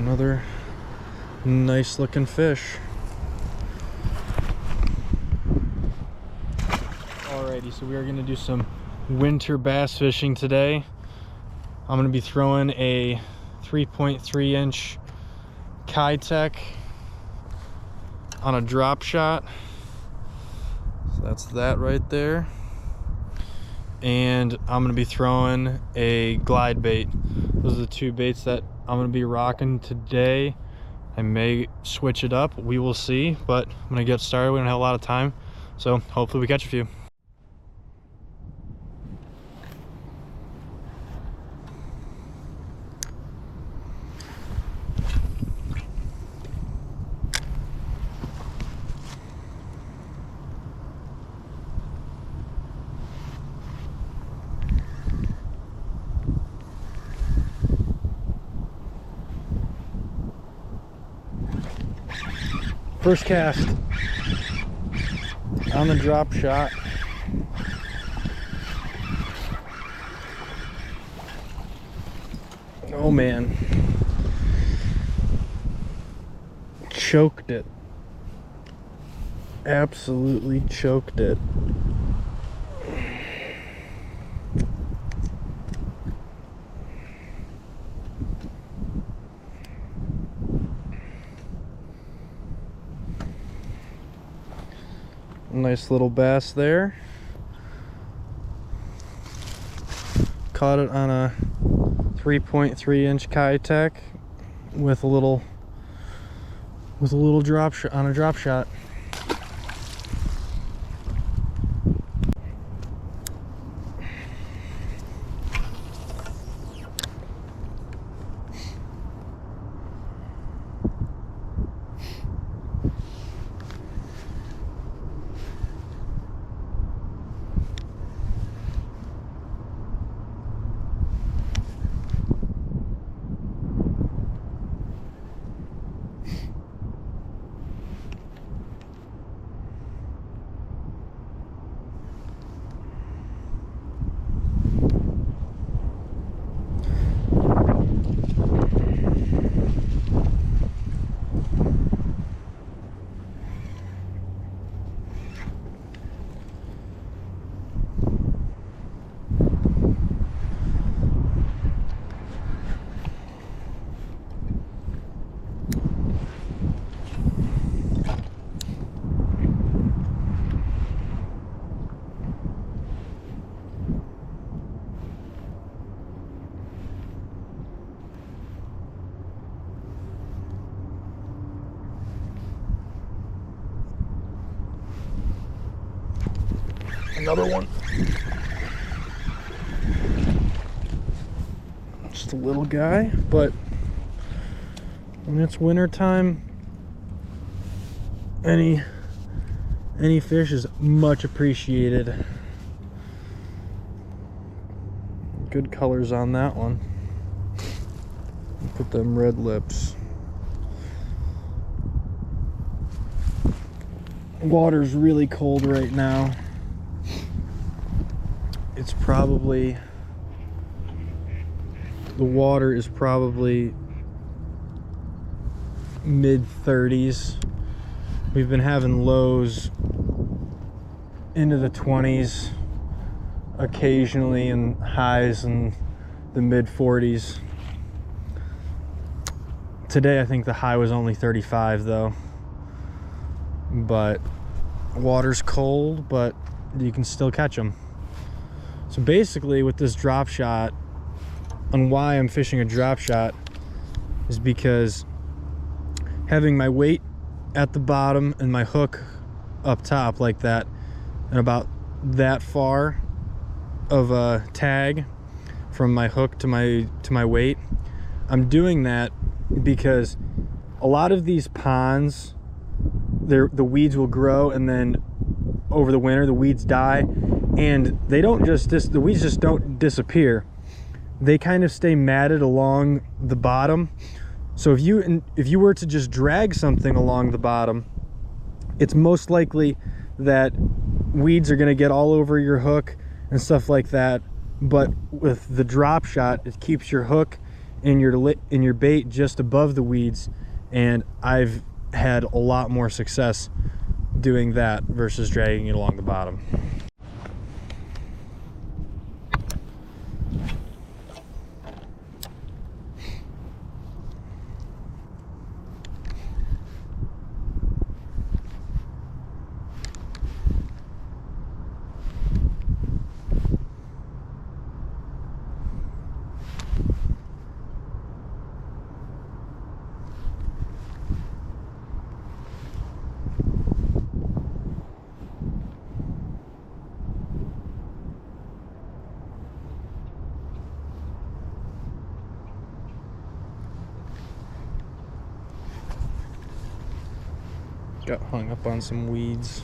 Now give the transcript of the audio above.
Another nice looking fish. Alrighty, so we are gonna do some winter bass fishing today. I'm gonna be throwing a 3.3 inch Keitech on a drop shot. So that's that right there. And I'm gonna be throwing a glide bait. Those are the two baits that I'm gonna be rocking today. I may switch it up, we will see, but I'm gonna get started. We don't have a lot of time, so hopefully we catch a few. First cast on the drop shot. Oh man, choked it, absolutely choked it. Nice little bass there. Caught it on a 3.3 inch Keitech with a little drop shot on a drop shot. Another one. Just a little guy, but when it's winter time, any fish is much appreciated. Good colors on that one. Put them red lips. Water's really cold right now. It's probably, the water is probably mid 30s. We've been having lows into the 20s occasionally and highs in the mid 40s. Today I think the high was only 35 though. But water's cold, but you can still catch them. So basically with this drop shot, and why I'm fishing a drop shot, is because having my weight at the bottom and my hook up top like that, and about that far of a tag from my hook to my weight, I'm doing that because a lot of these ponds, the weeds will grow, and then over the winter the weeds die, and they don't just the weeds just don't disappear. They kind of stay matted along the bottom. So if you were to just drag something along the bottom, it's most likely that weeds are going to get all over your hook and stuff like that. But with the drop shot, it keeps your hook in your bait just above the weeds, and I've had a lot more success doing that versus dragging it along the bottom. Got hung up on some weeds.